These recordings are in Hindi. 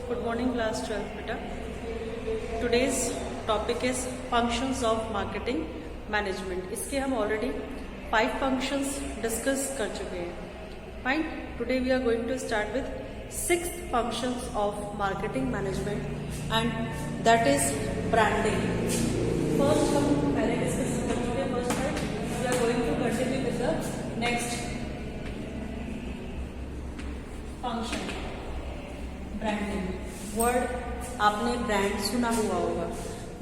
Good morning, class 12 beta. Today's topic is functions of marketing management. इसके हम already 5 functions discuss कर चुके हैं. Fine. Today we are going to start with 6th functions of marketing management, and that is branding. First हम पहले discuss कर चुके हैं. First part we are going to continue with the next function. Branding. Word आपने ब्रांड सुना हुआ होगा.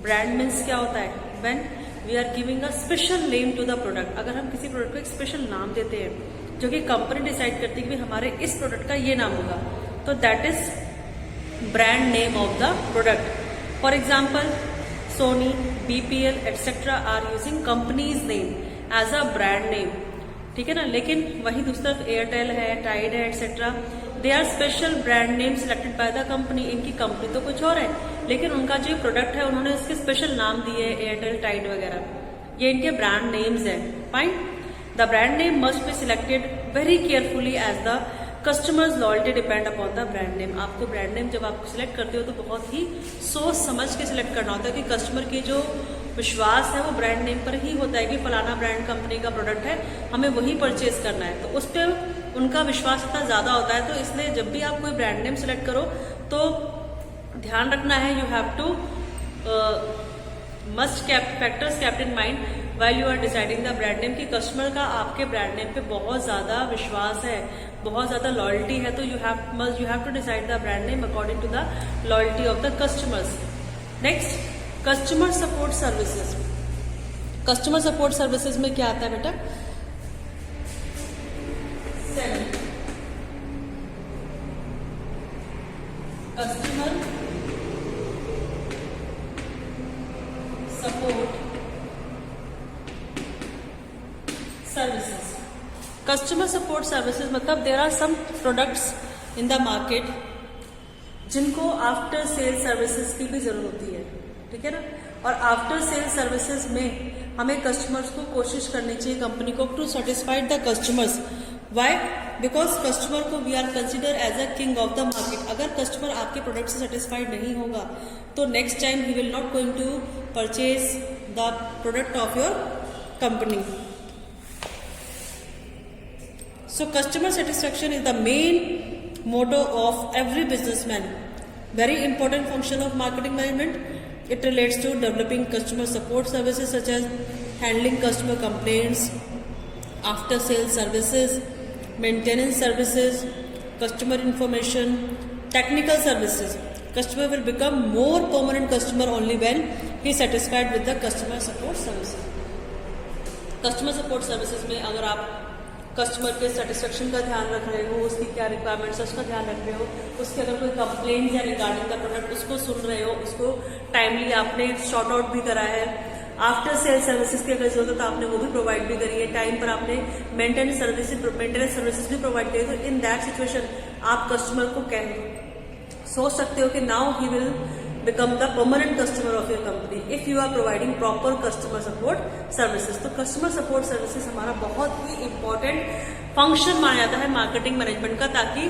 ब्रांड मीन्स क्या होता है? When we are giving a special name to the product. अगर हम किसी प्रोडक्ट को एक स्पेशल नाम देते हैं जो कि कंपनी डिसाइड करती है कि हमारे इस प्रोडक्ट का ये नाम होगा, तो that is brand name of the product. For example Sony, BPL etcetera are using companies name as a brand name. ठीक है ना. लेकिन वहीं दूसरी तरफ एयरटेल है, टाइड है etcetera, they are special brand name selected by the company. इनकी कंपनी तो कुछ और है, लेकिन उनका जो प्रोडक्ट है उन्होंने इसके स्पेशल नाम दिए, एयरटेल, टाइड वगैरह. ये इनके ब्रांड नेम्स हैं. Fine. The brand name must be selected very carefully as the customers loyalty depend upon the brand name. आपको ब्रांड नेम जब आप सिलेक्ट करते हो तो बहुत ही सोच समझ के सिलेक्ट करना होता है कि कस्टमर की जो विश्वास है वो ब्रांड नेम पर ही होता है कि फलाना ब्रांड कंपनी का प्रोडक्ट है, हमें वही परचेज करना है. तो उस पर उनका विश्वास इतना ज्यादा होता है. तो इसलिए जब भी आप कोई ब्रांड नेम सिलेक्ट करो तो ध्यान रखना है, you have to must factors kept in mind while you are deciding the brand name, कि कस्टमर का आपके ब्रांड नेम पे बहुत ज्यादा विश्वास है, बहुत ज्यादा लॉयल्टी है. तो you have to decide the brand name according to the loyalty of the customers. Next, customer support services. Customer support services में क्या आता है बेटा? 7 customer support services. Customer support services मतलब there are some products in the market जिनको आफ्टर सेल सर्विसेज की भी जरूरत होती है. ठीक है ना. और आफ्टर सेल सर्विसेज में हमें कस्टमर्स को कोशिश करनी चाहिए, कंपनी को, to satisfied the customers. Why? Because customer को we are consider as a king of the market. अगर कस्टमर आपके प्रोडक्ट से सेटिस्फाइड नहीं होगा तो next time he will not going to purchase the product of your company. So customer satisfaction is the main motto of every businessman. Very important function of marketing management. It relates to developing customer support services such as handling customer complaints, after sales services, maintenance services, customer information, technical services. Customer will become more permanent customer only when he is satisfied with the customer support services. Customer support services में अगर आप कस्टमर के सेटिस्फेक्शन का ध्यान रख रहे हो, उसकी क्या रिक्वायरमेंट्स है उसका ध्यान रख रहे हो, उसके अगर कोई कंप्लेंट है रिगार्डिंग द प्रोडक्ट उसको सुन रहे हो, उसको टाइमली आपने शॉर्ट आउट भी करा है, आफ्टर सेल सर्विसेज की अगर जरूरत है तो आपने वो भी प्रोवाइड भी करी है, टाइम पर आपने मेंटेनेंस सर्विसेज भी प्रोवाइड करी. तो इन दैट सिचुएशन आप कस्टमर को सोच सकते हो कि now he will become the permanent customer of your company if you are providing proper customer support services. तो customer support services हमारा बहुत ही important function माना जाता है marketing management का, ताकि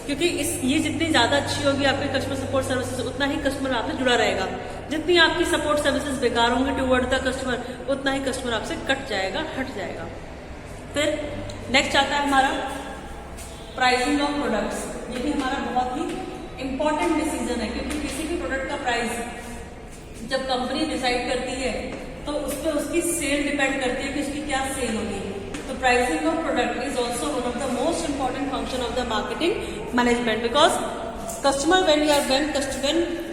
क्योंकि ये जितनी ज्यादा अच्छी होगी आपकी customer support services उतना ही कस्टमर आपसे जुड़ा रहेगा. जितनी आपकी सपोर्ट सर्विसेज बेकार होंगी टूवर्ड द कस्टमर उतना ही कस्टमर आपसे कट जाएगा, हट जाएगा. फिर नेक्स्ट आता है हमारा प्राइसिंग ऑफ प्रोडक्ट्स. ये भी हमारा बहुत ही इंपॉर्टेंट डिसीजन है, क्योंकि किसी भी प्रोडक्ट का प्राइस जब कंपनी डिसाइड करती है तो उस पर उसकी सेल डिपेंड करती है कि उसकी क्या सेल होगी. तो pricing of product is also one of the most important function of the marketing management. Because customer when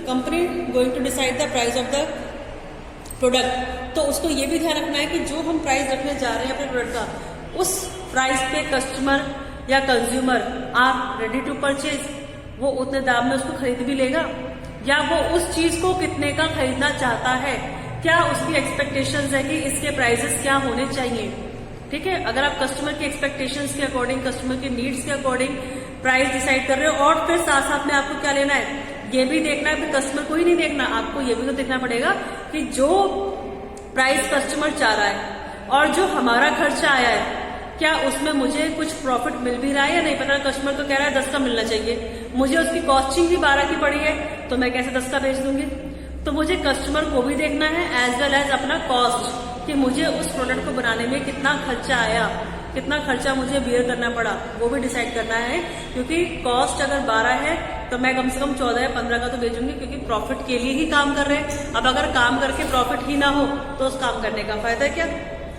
company going to decide the price of the product, तो उसको ये भी ध्यान रखना है कि जो हम प्राइस रखने जा रहे हैं अपने प्रोडक्ट का, उस प्राइस पे कस्टमर या consumer are ready to purchase. वो उतने दाम में उसको खरीद भी लेगा, या वो उस चीज को कितने का खरीदना चाहता है, क्या उसकी एक्सपेक्टेशंस है कि इसके प्राइसेस क्या होने चाहिए. ठीक है. अगर आप कस्टमर की एक्सपेक्टेशंस के अकॉर्डिंग, कस्टमर के नीड्स के अकॉर्डिंग प्राइस डिसाइड कर रहे हो, और फिर साथ साथ में आपको क्या लेना है, ये भी देखना है. फिर कस्टमर को ही नहीं देखना, आपको ये भी तो देखना पड़ेगा कि जो प्राइस कस्टमर चाह रहा है और जो हमारा खर्चा आया है क्या उसमें मुझे कुछ प्रॉफिट मिल भी रहा है या नहीं. पता कस्टमर तो कह रहा है 10 का मिलना चाहिए, मुझे उसकी कॉस्टिंग भी 12 की पड़ी है, तो मैं कैसे 10 का बेच दूंगी? तो मुझे कस्टमर को भी देखना है एज वेल एज अपना कॉस्ट, कि मुझे उस प्रोडक्ट को बनाने में कितना खर्चा आया, कितना खर्चा मुझे बियर करना पड़ा, वो भी डिसाइड करना है। क्योंकि कॉस्ट अगर 12 है तो मैं कम से कम 14 या 15 का तो बेचूंगी, क्योंकि प्रॉफिट के लिए ही काम कर रहे हैं। अब अगर काम करके प्रॉफिट ही ना हो तो उस काम करने का फायदा क्या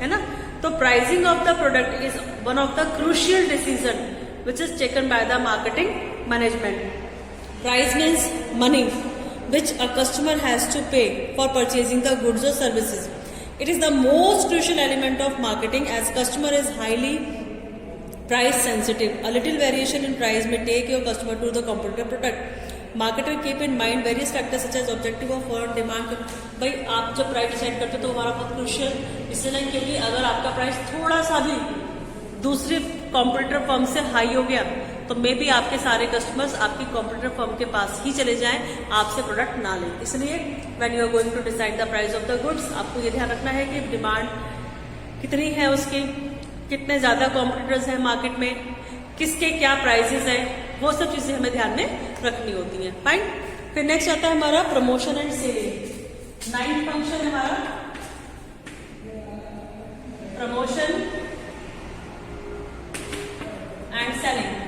है ना। तो pricing of the product is one of the crucial decision which is taken by the marketing management. Price means money which a customer has to pay for purchasing the goods or services. It is the most crucial element of marketing as customer is highly price sensitive. A little variation in price may take your customer to the competitive product. Marketer keep in mind various factors such as objective of foreign demand. भाई आप जब प्राइस डिसाइड करते हो तो हमारा बहुत क्रूशियल इसलिए नहीं, क्योंकि अगर आपका प्राइस थोड़ा सा भी दूसरे कॉम्पिटिटर फर्म से हाई हो गया तो मे बी आपके सारे कस्टमर्स आपकी कॉम्पिटिटर फर्म के पास ही चले जाएं, आपसे प्रोडक्ट ना लें। इसलिए when you are going to decide the price of the goods, आपको ये ध्यान रखना है कि डिमांड कितनी है उसकी, कितने ज्यादा कॉम्पिटिटर्स हैं मार्केट में, किसके क्या प्राइसेस हैं, वो सब चीजें हमें ध्यान में रखनी होती हैं। फाइन। फिर नेक्स्ट आता है हमारा promotion and selling. 9th function है हमारा प्रमोशन एंड सेलिंग।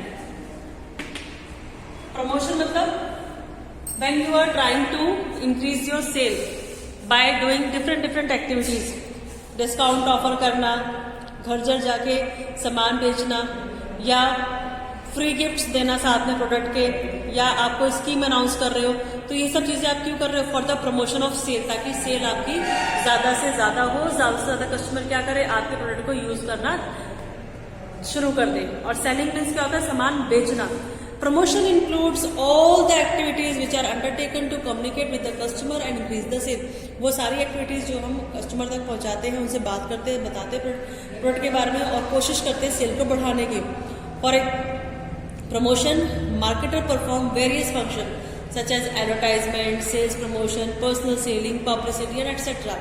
प्रमोशन मतलब when you are trying to increase your sale by doing different activities, discount offer करना, घर घर जाके सामान बेचना, या फ्री गिफ्ट्स देना साथ में प्रोडक्ट के, या आपको स्कीम अनाउंस कर रहे हो, तो ये सब चीजें आप क्यों कर रहे हो? For the promotion of sale, ताकि सेल आपकी ज्यादा से ज्यादा हो, ज्यादा से ज्यादा कस्टमर क्या करे, आपके प्रोडक्ट को यूज करना शुरू कर दे। और सेलिंग मीन्स क्या होता है? सामान बेचना। Promotion includes all the activities which are undertaken to communicate with the customer and increase the sale. वो सारी एक्टिविटीज जो हम कस्टमर तक पहुंचाते हैं, उनसे बात करते हैं, बताते हैं प्रोडक्ट के बारे में और कोशिश करते हैं सेल को बढ़ाने की। For a promotion, marketer perform various function such as advertisement, sales promotion, personal selling, publicity and etcetera.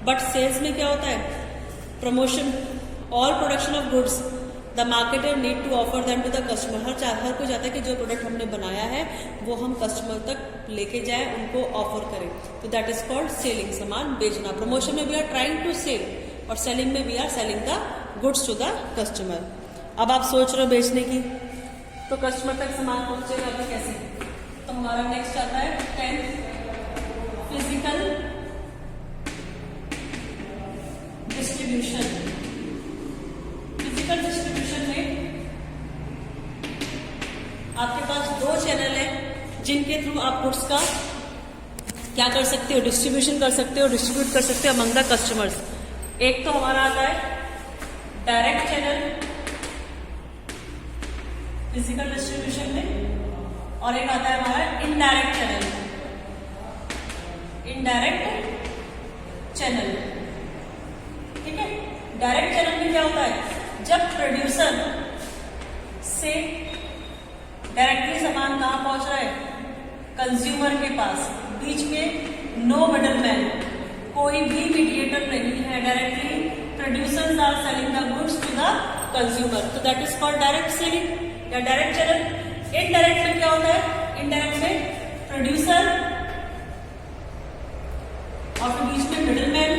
But sales में क्या होता है? Promotion, all production of goods the marketer need to offer them to the customer. हर कोई चाहता है कि जो प्रोडक्ट हमने बनाया है वो हम कस्टमर तक लेके जाए, उनको ऑफर करें, तो दैट इज कॉल्ड सेलिंग, सामान बेचना। प्रमोशन में we are trying to sell और सेलिंग में we are selling the goods to the customer. अब आप सोच रहे हो बेचने की, तो कस्टमर तक सामान पहुंचेगा भी कैसे? तो हमारा नेक्स्ट आता है 10th physical distribution. Physical distribution में आपके पास 2 चैनल है जिनके थ्रू आप गुड्स का क्या कर सकते हो? डिस्ट्रीब्यूशन कर सकते हो, डिस्ट्रीब्यूट कर सकते हो अमंग द कस्टमर्स। एक तो हमारा आता है डायरेक्ट चैनल फिजिकल डिस्ट्रीब्यूशन में, और एक आता है हमारा इनडायरेक्ट चैनल। इनडायरेक्ट चैनल, ठीक है। डायरेक्ट चैनल में क्या होता है? जब प्रोड्यूसर से डायरेक्टली सामान कहां पहुंच रहा है? कंज्यूमर के पास। बीच में नो मिडलमैन, कोई भी मीडिएटर नहीं है, directly producers are selling the goods to the consumer, तो that is called direct selling या डायरेक्ट चैनल। इनडायरेक्ट में क्या होता है? इनडायरेक्ट में प्रोड्यूसर और फिर बीच में मिडलमैन।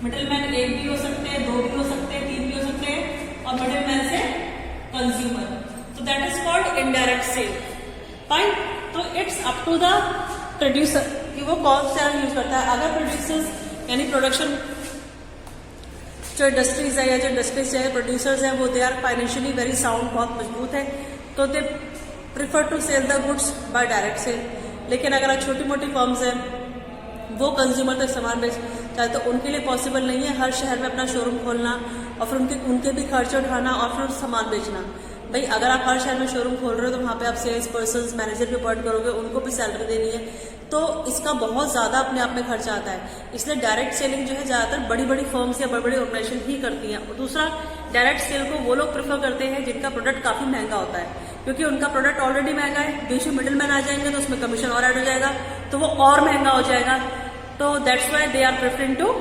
मिडलमैन 1 भी हो सकते हैं, 2 भी हो सकते हैं, 3 भी हो सकते हैं, और मिडलमैन से कंज्यूमर, तो that is called indirect sale. Fine. तो it's up to the producer कि वो कौन सा यूज करता है। अगर प्रोड्यूसर्स यानी प्रोडक्शन जो इंडस्ट्रीज है या जो इंडस्ट्रीज है, प्रोड्यूसर्स हैं, वो they are financially very sound, बहुत मजबूत है, तो they prefer to sell the goods by direct sale. लेकिन अगर छोटी मोटी फर्म्स हैं, वो कंज्यूमर तक सामान बेच चाहे, तो उनके लिए पॉसिबल नहीं है हर शहर में अपना शोरूम खोलना और फिर उनके भी खर्चे उठाना और फिर सामान बेचना। भाई अगर आप हर शहर में शोरूम खोल रहे हो तो वहाँ पे आप सेल्स पर्सन, मैनेजर भी अपॉइंट करोगे, उनको भी सैलरी देनी है, तो इसका बहुत ज्यादा अपने आप में खर्चा आता है। इसलिए डायरेक्ट सेलिंग जो है ज्यादातर बड़ी बड़ी फर्म्स या बड़ी बड़ी ऑर्गेनाइजेशन ही करती हैं। और दूसरा, डायरेक्ट सेल को वो लोग प्रेफर करते हैं जिनका प्रोडक्ट काफी महंगा होता है, क्योंकि उनका प्रोडक्ट ऑलरेडी महंगा है, बीच में मिडिल मैन आ जाएंगे तो उसमें कमीशन और ऐड हो जाएगा, तो वो और महंगा हो जाएगा। तो that's why they are preferring to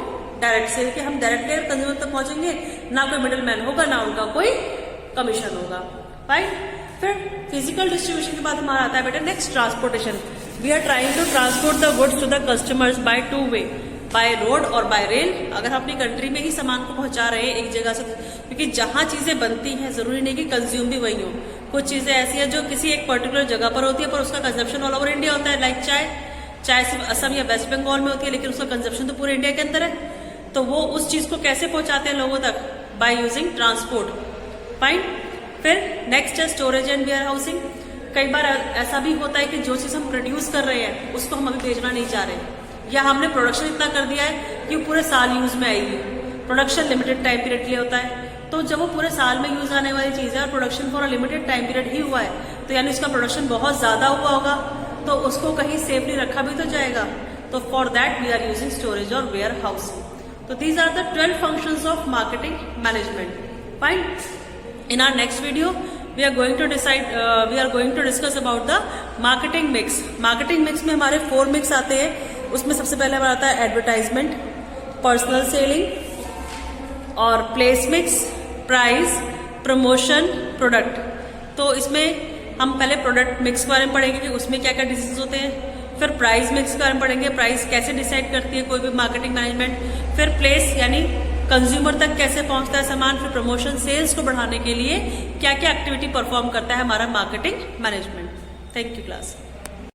direct sale कि हम डायरेक्ट कंज्यूमर तक पहुंचेंगे, ना कोई मिडिल मैन होगा, ना उनका कोई कमीशन होगा। फाइन। फिर फिजिकल डिस्ट्रीब्यूशन के बाद हमारा आता है बेटा next transportation. We are trying to transport the goods to the customers by 2 way, by road और बाय रेल. अगर हम अपनी कंट्री में ही सामान को पहुंचा रहे हैं एक जगह से, क्योंकि जहां चीजें बनती हैं जरूरी नहीं कि कंज्यूम भी वही हो. कुछ चीजें ऐसी हैं जो किसी एक पर्टिकुलर जगह पर होती है पर उसका कंजप्शन ऑल ओवर इंडिया होता है. लाइक चाय सिर्फ असम या वेस्ट बंगाल में होती है लेकिन उसका कंजप्शन तो पूरे इंडिया के अंदर है. तो वो उस चीज को कैसे पहुंचाते हैं लोगों तक? By using transport. फाइन. फिर नेक्स्ट है स्टोरेज एंड वेयर हाउसिंग. कई बार ऐसा भी होता है कि जो चीज हम प्रोड्यूस कर रहे हैं उसको हम अभी बेचना नहीं चाह रहे, या हमने प्रोडक्शन इतना कर दिया है कि पूरे साल यूज में आएगी. प्रोडक्शन लिमिटेड टाइम पीरियड के लिए होता है, तो जब वो पूरे साल में यूज आने वाली चीज है और production for a limited time period ही हुआ है, तो यानी उसका प्रोडक्शन बहुत ज्यादा हुआ होगा, तो उसको कहीं सेफली रखा भी तो जाएगा. तो for that we are using storage और warehousing. So these are the 12 functions of marketing management. Fine. In our next video, we are going to discuss about the marketing mix. Marketing mix में हमारे 4 mix आते हैं. उसमें सबसे पहले हमारा आता है एडवर्टाइजमेंट, पर्सनल सेलिंग और place mix, price, promotion, product. तो इसमें हम पहले प्रोडक्ट मिक्स के बारे में पढ़ेंगे कि उसमें क्या क्या डिसीजन होते हैं. फिर प्राइस मिक्स के बारे में पढ़ेंगे, प्राइस कैसे डिसाइड करती है कोई भी मार्केटिंग मैनेजमेंट. फिर प्लेस यानी कंज्यूमर तक कैसे पहुंचता है सामान. फिर प्रमोशन, सेल्स को बढ़ाने के लिए क्या क्या एक्टिविटी परफॉर्म करता है हमारा marketing management. Thank you class.